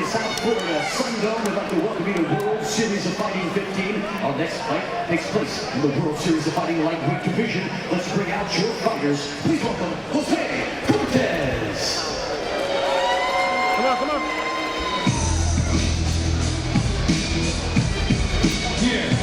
South Florida Sun Dome would like to welcome you to World Series of Fighting 15. Our next fight takes place in the World Series of Fighting Lightweight Division. Let's bring out your fighters. Please welcome Jose Cortes. Come on, come on. Yeah.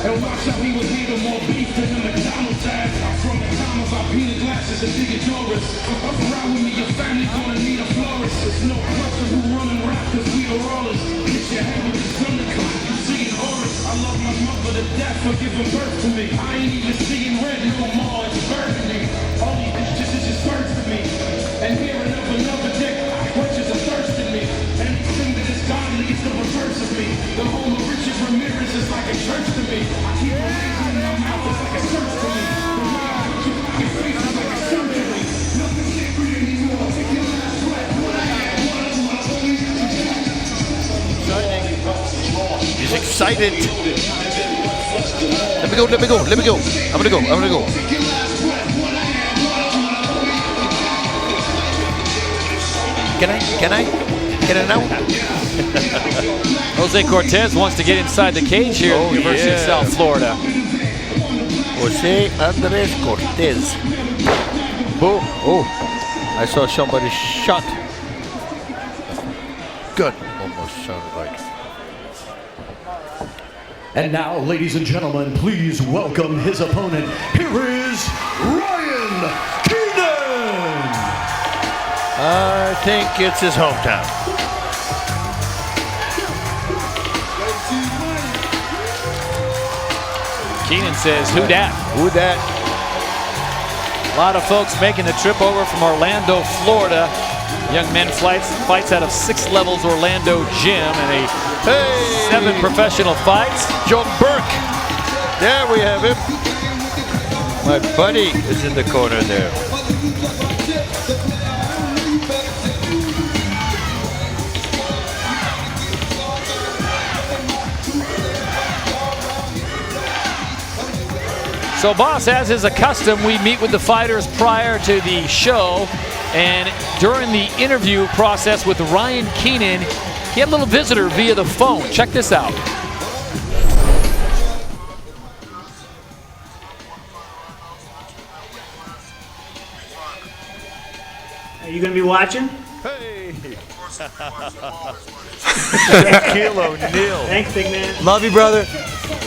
And watch how he was eating more beef than the McDonald's ads. I'm from the time of our peanut glasses and bigger Joris. Up around with me, your family gonna need a florist. There's no person who running rap cause we are rollers. Hit your head with the thunderclap, you seeing horrors. I love my mother to death for giving birth to me. I ain't even seeing red no more, it's burgundy. All these bitches is first to me. And hearing of another dick quenches a thirst in me. Anything that is godly is the reverse of me. The home of Richard Ramirez is like a church to me. I keep a razor in my mouth, it's like a search for me. The way I put you in your face is like a surgery. Nothing's sacred anymore. Take your last breath. What I am, what I He's excited. Let me go, let me go, let me go. I'm gonna go, I'm gonna go. Can I now? Jose Cortes wants to get inside the cage here at the University of South Florida. Jose Andres Cortes. Boom. Oh, I saw somebody shot. Good. Almost sounded like. And now, ladies and gentlemen, please welcome his opponent. Here is Ryan Keenan. I think it's his hometown. Keenan says, who dat? Who dat? A lot of folks making the trip over from Orlando, Florida. Young men fights out of 6 Levels Orlando Gym and a 7 professional fights. John Burke. There we have him. My buddy is in the corner there. So, boss, as is a custom, we meet with the fighters prior to the show. And during the interview process with Ryan Keenan, he had a little visitor via the phone. Check this out. Are you going to be watching? Hey. Kilo Neal. Thanks, big man. Love you, brother.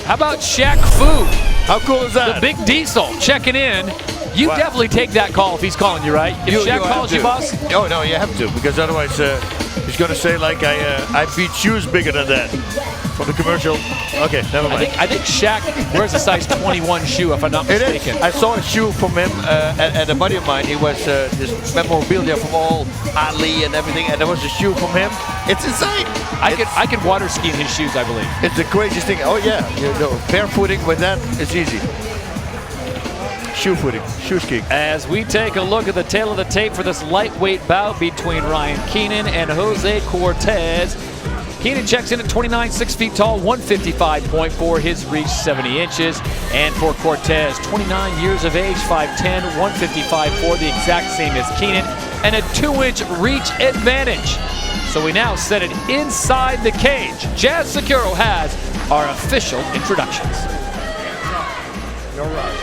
How about Shaq Fu? How cool is that? The big diesel checking in. You definitely take that call if he's calling you, right? If Shaq calls you, boss? Oh, no, you have to, because otherwise he's going to say, like, I beat shoes bigger than that. From the commercial. Okay, never mind. I think Shaq wears a size 21 shoe, if I'm not mistaken. I saw a shoe from him at a buddy of mine. He was this memorabilia from all Ali and everything, and there was a shoe from him. It's insane. I could water ski in his shoes, I believe. It's the craziest thing. Oh yeah, you know, barefooting with that, it's easy. Shoe footing, shoe skiing. As we take a look at the tail of the tape for this lightweight bout between Ryan Keenan and Jose Cortes. Keenan checks in at 29, 6 feet tall, 155.4, his reach 70 inches. And for Cortes, 29 years of age, 5'10", 155.4, the exact same as Keenan, and a 2-inch reach advantage. So we now set it inside the cage. Jazz Securo has our official introductions. You're right.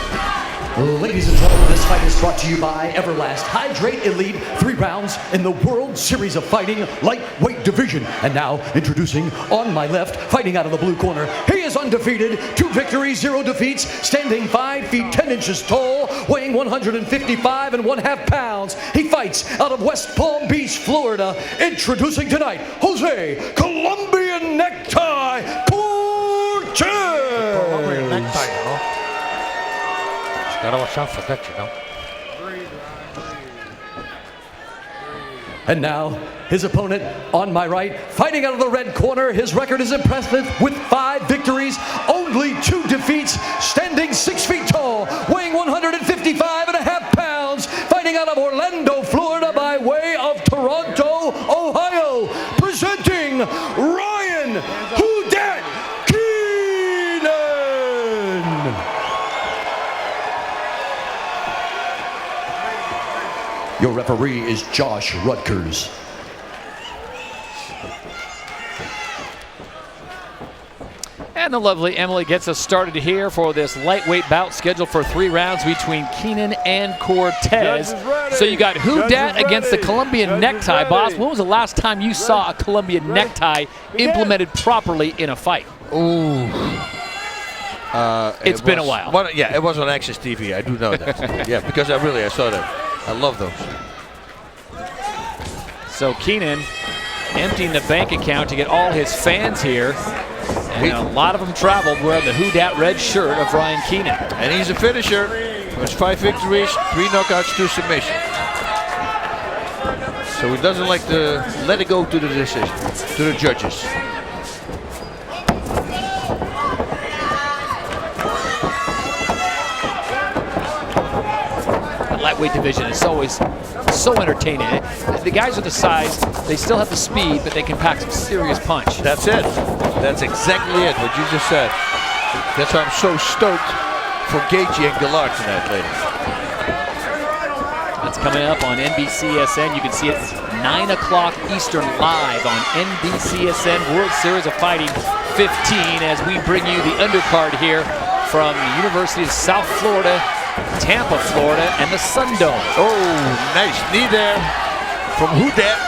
Ladies and gentlemen, this fight is brought to you by Everlast Hydrate Elite. 3 rounds in the World Series of Fighting Lightweight Division. And now, introducing on my left, fighting out of the blue corner. He is undefeated, 2 victories, 0 defeats, standing 5 feet 10 inches tall, weighing 155 and 1/2 pounds. He fights out of West Palm Beach, Florida. Introducing tonight, Jose Colombian Necktie Cortes. Colombian Necktie, huh? Gotta watch out for that, you know. And now, his opponent on my right, fighting out of the red corner. His record is impressive with 5 victories, only only 2 defeats, standing 6 feet tall, weighing 155.5 pounds, fighting out of Orlando, Florida by way of Toronto, Ohio, presenting Ryan "Who Dat" Keenan. Your referee is Josh Rutgers. And the lovely Emily gets us started here for this lightweight bout scheduled for 3 rounds between Keenan and Cortes. So you got Who Dat against the Colombian Necktie. Boss, when was the last time you saw a Colombian necktie implemented properly in a fight? Ooh. It's been a while. Yeah, it was on Access TV. I do know that. Yeah, because I saw that. I love those. So Keenan emptying the bank account to get all his fans here. And a lot of them traveled wearing the Who Dat red shirt of Ryan Keenan. And he's a finisher. There's 5 victories, 3 knockouts, 2 submissions. So he doesn't like to let it go to the decision, to the judges. The lightweight division is always so entertaining. The guys with the size, they still have the speed, but they can pack some serious punch. That's it. That's exactly it, what you just said. That's why I'm so stoked for Gaethje and Gillard tonight, ladies. That's coming up on NBCSN. You can see it 9 o'clock Eastern live on NBCSN World Series of Fighting 15 as we bring you the undercard here from the University of South Florida, Tampa, Florida, and the Sun Dome. Oh, nice knee there from Who Dat.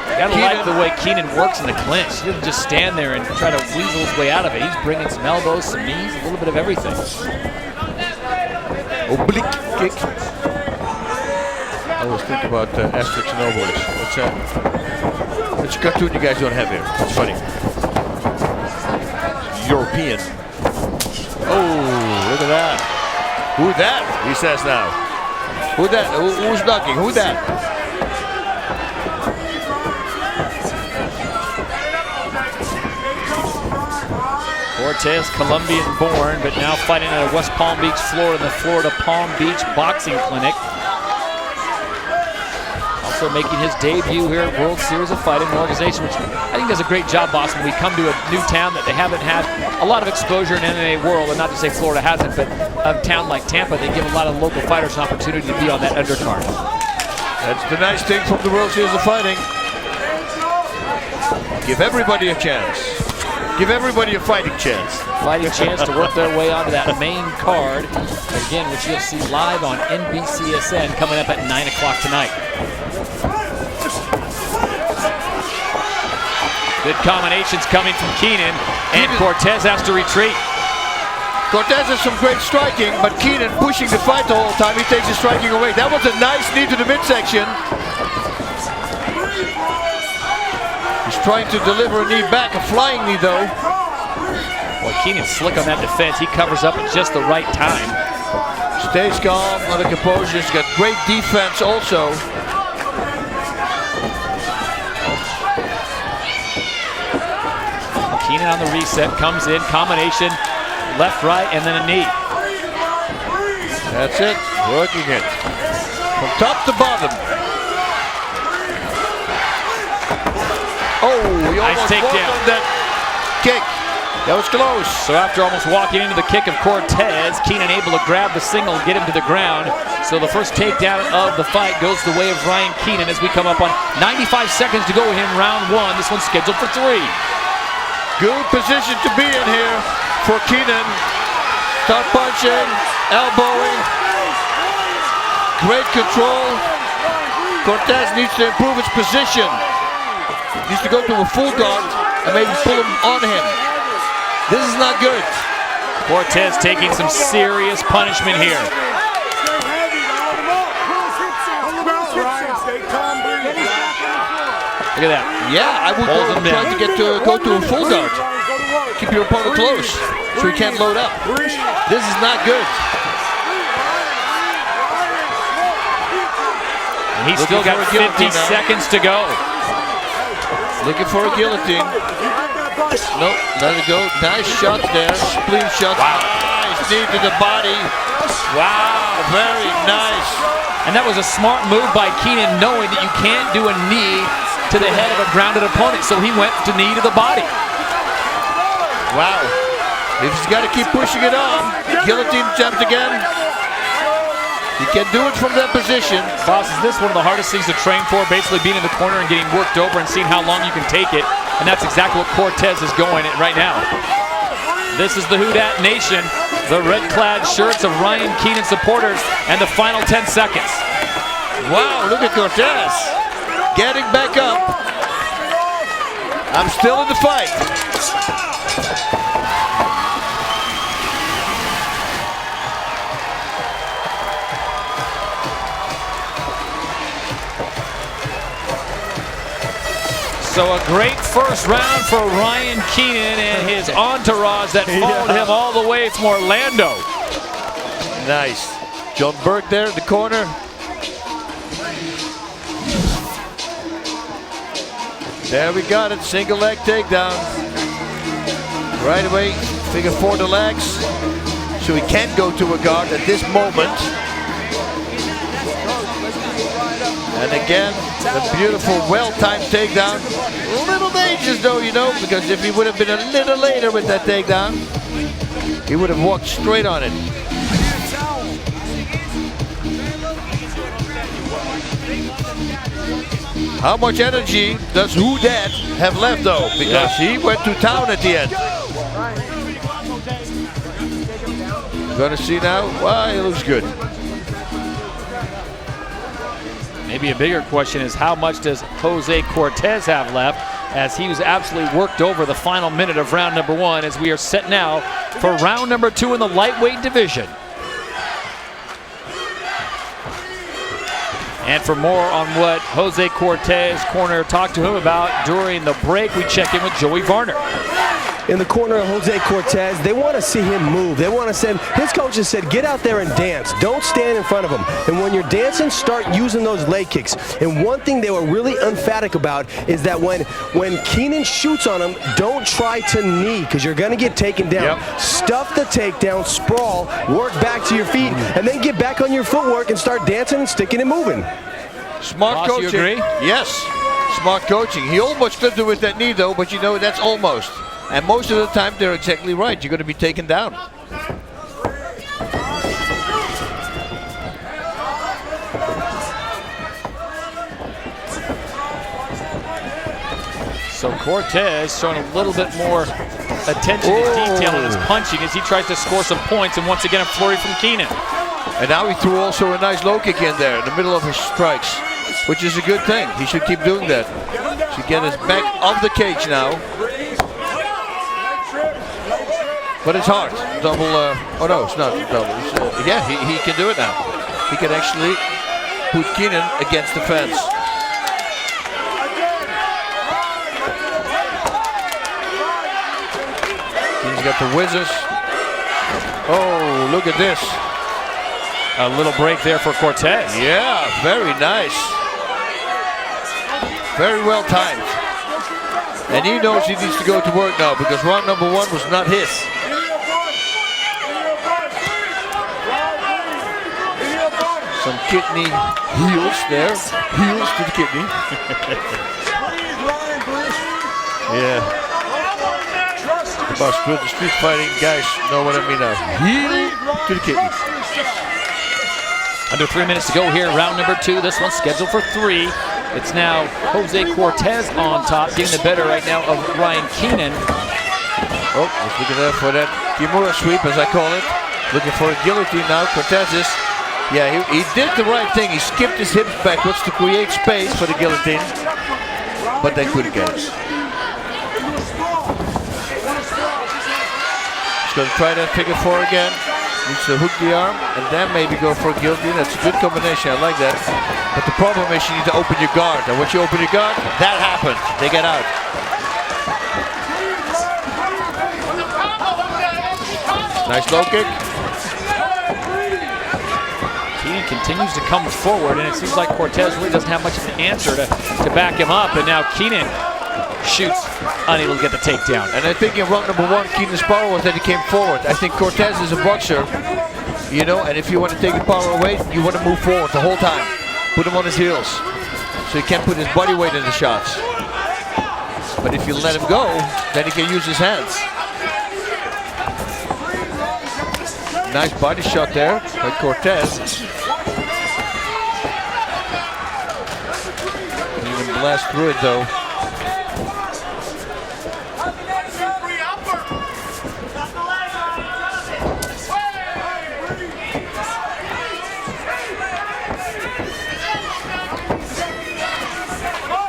Gotta like the way Keenan works in the clinch. He doesn't just stand there and try to weasel his way out of it. He's bringing some elbows, some knees, a little bit of everything. Oblique kick. I always think about asterisks and ovoids. What's that? It's a cartoon you guys don't have here. It's funny. European. Oh, look at that. Who that? He says now. Who that? Who's knocking? Who that? Cortes, Colombian born, but now fighting out of West Palm Beach, Florida, in the Florida Palm Beach Boxing Clinic. Also making his debut here at World Series of Fighting, an organization which I think does a great job, boss, when we come to a new town that they haven't had a lot of exposure in MMA world, and not to say Florida hasn't, but a town like Tampa, they give a lot of local fighters an opportunity to be on that undercard. That's the nice thing from the World Series of Fighting. Give everybody a chance. Give everybody a fighting chance. Fighting chance to work their way onto that main card, again, which you'll see live on NBCSN coming up at 9 o'clock tonight. Good combinations coming from Keenan, and Cortes has to retreat. Cortes has some great striking, but Keenan pushing the fight the whole time. He takes his striking away. That was a nice knee to the midsection. He's trying to deliver a knee back, a flying knee though. Well, Keenan's slick on that defense. He covers up at just the right time. Stays calm, under composure. He's got great defense also. Keenan on the reset, comes in, combination, left, right, and then a knee. That's it, working it. From top to bottom. Oh, he almost walked on that kick. That was close. So after almost walking into the kick of Cortes, Keenan able to grab the single, get him to the ground. So the first takedown of the fight goes the way of Ryan Keenan as we come up on 95 seconds to go in round 1. This one's scheduled for 3. Good position to be in here for Keenan. Start punching, elbowing. Great control. Cortes needs to improve his position. Needs to go to a full guard and maybe pull him on him. This is not good. Cortes taking some serious punishment here. Look at that. Yeah, I would try to go to a full guard. Keep your opponent close so he can't load up. This is not good. And he's still got 50 seconds to go. Looking for a guillotine. Nope, let it go. Nice shot there. Spleen shot. Wow. Nice knee to the body. Wow, very nice. And that was a smart move by Keenan, knowing that you can't do a knee to the head of a grounded opponent, so he went to knee to the body. Wow. He's got to keep pushing it on. Guillotine attempt again. He can do it from that position. Boss, is this one of the hardest things to train for? Basically being in the corner and getting worked over and seeing how long you can take it. And that's exactly what Cortes is going at right now. This is the Who Dat Nation. The red-clad shirts of Ryan Keenan supporters and the final 10 seconds. Wow, look at Cortes. Getting back up. I'm still in the fight. So a great first round for Ryan Keenan and his entourage that followed him all the way from Orlando. Nice. John Burke there in the corner. There we got it. Single leg takedown. Right away, figure 4 the legs. So he can't go to a guard at this moment. And again, the beautiful, well-timed takedown. A little dangerous though, you know, because if he would have been a little later with that takedown, he would have walked straight on it. How much energy does Who Dat have left though? Because he went to town at the end. Gonna see now. Wow, he looks good. Maybe a bigger question is how much does Jose Cortes have left, as he was absolutely worked over the final minute of round number 1, as we are set now for round number 2 in the lightweight division. And for more on what Jose Cortes' corner talked to him about during the break, we check in with Joey Varner. In the corner of Jose Cortes, they want to see him move. They want to send, his coaches said, get out there and dance. Don't stand in front of him. And when you're dancing, start using those leg kicks. And one thing they were really emphatic about is that when Keenan shoots on him, don't try to knee, because you're going to get taken down. Yep. Stuff the takedown, sprawl, work back to your feet, and then get back on your footwork and start dancing and sticking and moving. Smart Boss, coaching. you agree? Yes, smart coaching. He almost flipped it with that knee though, but you know, that's almost. And most of the time, they're exactly right. You're going to be taken down. So Cortes showing a little bit more attention to detail in his punching as he tries to score some points, and once again a flurry from Keenan. And now he threw also a nice low kick in there in the middle of his strikes, which is a good thing. He should keep doing that. Should get his back off the cage now. But it's hard. Double, oh no, it's not double. It's, yeah, he can do it now. He can actually put Keenan against the fence. Keenan's got the whizzes. Oh, look at this. A little break there for Cortes. Yeah, very nice. Very well timed. And he knows he needs to go to work now because round number 1 was not his. Some kidney heels there. Heels to the kidney. Yeah. The street fighting guys know what I mean now. Heel to the kidney. Under 3 minutes to go here, round number 2. This one's scheduled for 3. It's now Jose Cortes on top, getting the better right now of Ryan Keenan. Oh, let's look at that for that Kimura sweep, as I call it. Looking for a guillotine now. Cortes is, yeah, he did the right thing. He skipped his hips backwards to create space for the guillotine, but they couldn't get it. He's going to try that figure 4 again. Needs to hook the arm and then maybe go for a guillotine. That's a good combination, I like that. But the problem is you need to open your guard. And once you open your guard, that happens. They get out. Nice low kick. Keenan continues to come forward, and it seems like Cortes really doesn't have much of an answer to back him up. And now Keenan shoots unable to get the takedown. And I think in round number 1, Keenan's power was that he came forward. I think Cortes is a boxer, you know, and if you want to take the power away, you want to move forward the whole time. Put him on his heels, so he can't put his body weight in the shots. But if you let him go, then he can use his hands. Nice body shot there by Cortes. Didn't even blast through it though.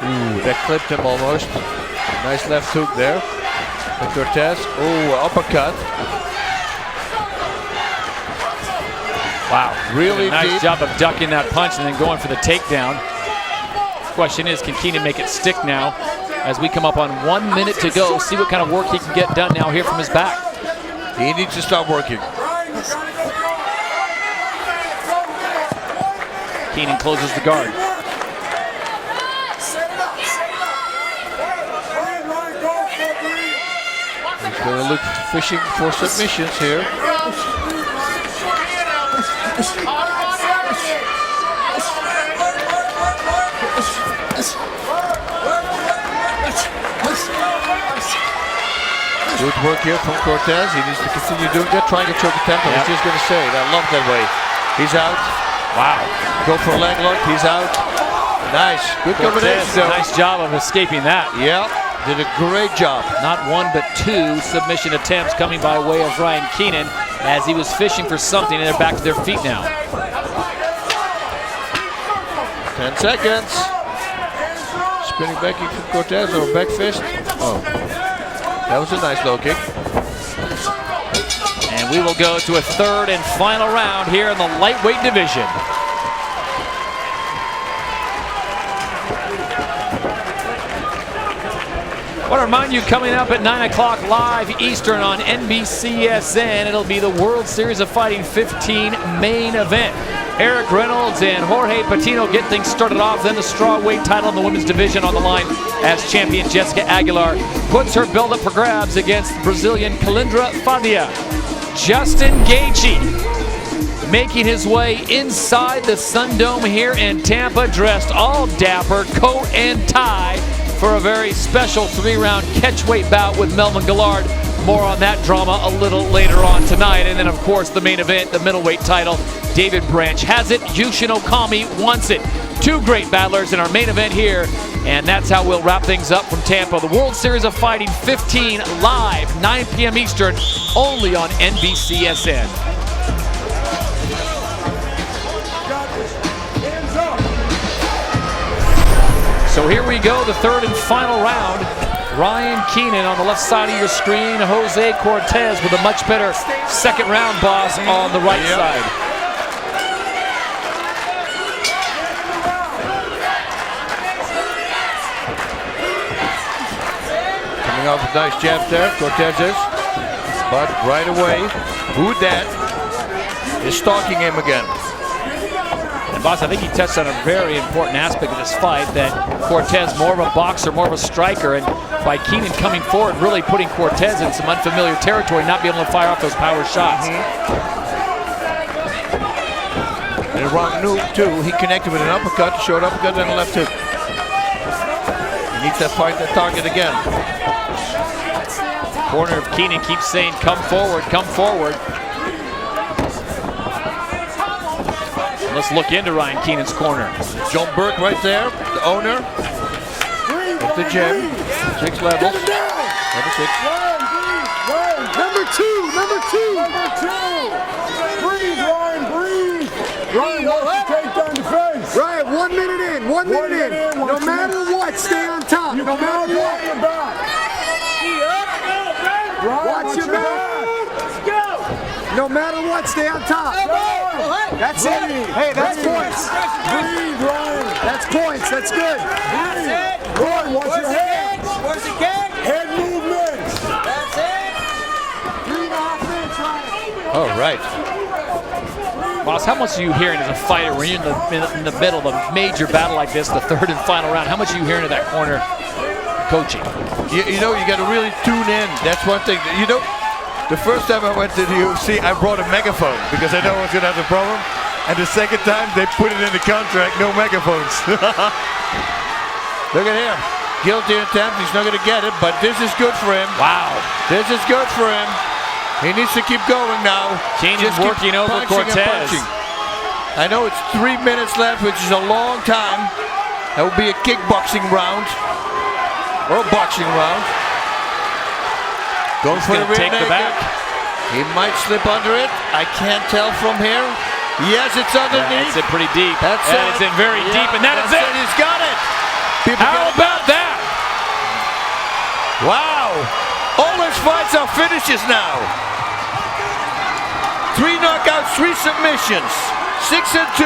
Ooh, that clipped him almost. Nice left hook there by Cortes. Ooh, uppercut. Wow, Really nice deep. job of ducking that punch and then going for the takedown. Question is, can Keenan make it stick now as we come up on 1 minute to go? See what kind of work he can get done now here from his back. He needs to start working. Keenan closes the guard. He's going to look fishing for submissions here. Good work here from Cortes. He needs to continue doing that, trying to choke attempt. I was just going to say, I love that way. He's out. Wow. Go for a leg lock. He's out. Nice. Good combination. Cortes, nice job of escaping that. Yeah, did a great job. Not one, but two submission attempts coming by way of Ryan Keenan as he was fishing for something, and they're back to their feet now. 10 seconds. Spinning back kick from Cortes or back fist. Oh, that was a nice low kick. And we will go to a third and final round here in the lightweight division. I want to remind you, coming up at 9 o'clock live Eastern on NBCSN, it'll be the World Series of Fighting 15 main event. Eric Reynolds and Jorge Patino get things started off, then the strawweight title in the women's division on the line as champion Jessica Aguilar puts her belt up for grabs against Brazilian Kalindra Fadia. Justin Gaethje making his way inside the Sun Dome here in Tampa, dressed all dapper, coat and tie, for a very special 3-round catchweight bout with Melvin Guillard. More on that drama a little later on tonight. And then, of course, the main event, the middleweight title. David Branch has it. Yushin Okami wants it. Two great battlers in our main event here. And that's how we'll wrap things up from Tampa. The World Series of Fighting 15 live, 9 p.m. Eastern, only on NBCSN. So here we go, the third and final round. Ryan Keenan on the left side of your screen. Jose Cortes with a much better second round boss on the right side. Coming off with nice jabs there, Cortes is. But right away, Bout is stalking him again. And boss, I think he touched on a very important aspect of this fight, that Cortes more of a boxer, more of a striker, and by Keenan coming forward, really putting Cortes in some unfamiliar territory, not being able to fire off those power shots. And in round 2, he connected with an uppercut, short uppercut, and a left hook. He needs to find the target again. Corner of Keenan keeps saying, come forward, come forward. Let's look into Ryan Keenan's corner. John Burke right there, the owner of the gym. 6 levels. Number 6. Number two. Breathe, Ryan, breathe. Ryan, what's the takedown defense? Ryan, 1 minute in. No matter what, stay on top. No matter what. Watch your back. No matter what, stay on top. That's it. Hey, that's points. Breathe, Ryan. That's points. That's good. That's it. Ryan, watch your head. Where's the kick? Head movements. That's it. 3.5 minutes, Ryan. All right. Boss, how much are you hearing as a fighter when you're in the middle of a major battle like this, the third and final round? How much are you hearing of that corner? coaching. You know, you got to really tune in. That's one thing. You know, the first time I went to the UFC, I brought a megaphone because I know I was going to have a problem. And the second time, they put it in the contract, no megaphones. Look at him. Guilty attempt. He's not going to get it, but this is good for him. Wow. This is good for him. He needs to keep going now. Keenan's Just keep working over punching and Cortes. punching. I know it's 3 minutes left, which is a long time. That will be a kickboxing round. Or a boxing round. Going for the rear take the naked. back. He might slip under it. I can't tell from here. Yes, it's underneath. That's it pretty deep. That's It's in very deep, and that is it. He's got it. How about that? Wow. All his fights are finishes now. 3 knockouts, 3 submissions. 6-2.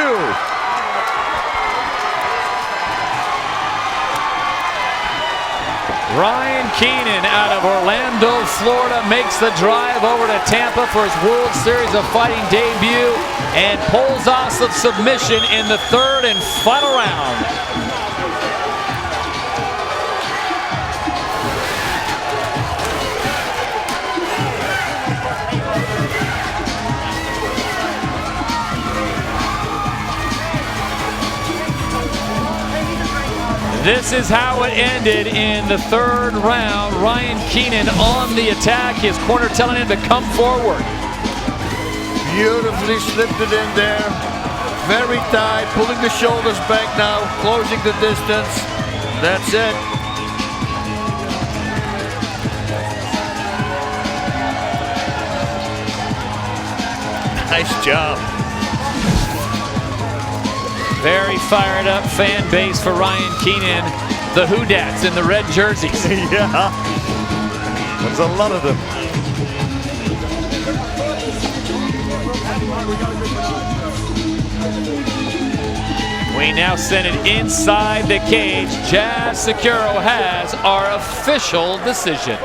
Ryan Keenan out of Orlando, Florida, makes the drive over to Tampa for his World Series of Fighting debut and pulls off the submission in the 3rd and final round. This is how it ended in the 3rd round. Ryan Keenan on the attack. His corner telling him to come forward. Beautifully slipped it in there. Very tight, pulling the shoulders back now, closing the distance. That's it. Nice job. Very fired up fan base for Ryan Keenan. The Whodats in the red jerseys. Yeah. There's a lot of them. We now send it inside the cage. Jazz Securo has our official decision.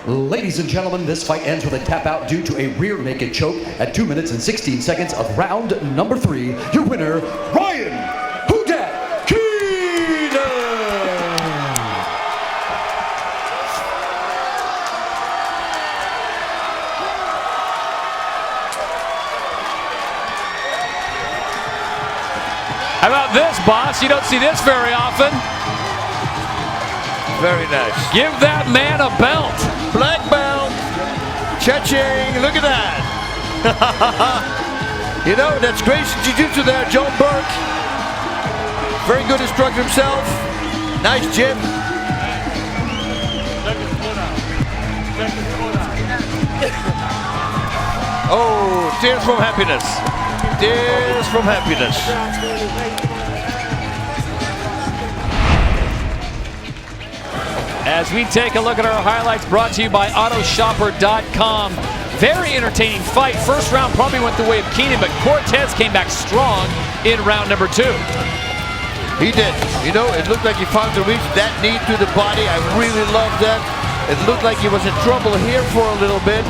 Ladies and gentlemen, this fight ends with a tap out due to a rear naked choke at 2 minutes and 16 seconds of round number 3. Your winner, Ryan "Whodat" Keenan. How about this, boss? You don't see this very often. Very nice. Give that man a belt. Black belt. Cha-ching. Look at that. You know, that's great jiu-jitsu there, John Burke. Very good instructor himself. Nice gym. Oh, tears from happiness. Tears from happiness. As we take a look at our highlights brought to you by Autoshopper.com. Very entertaining fight. First round probably went the way of Keenan, but Cortes came back strong in round number 2. He did. You know, it looked like he found the reach, that knee to the body. I really love that. It looked like he was in trouble here for a little bit.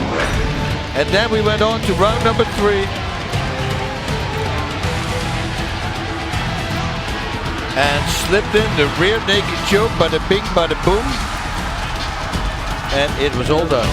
And then we went on to round number 3. And slipped in the rear naked choke, bada bing, bada boom. And it was all done.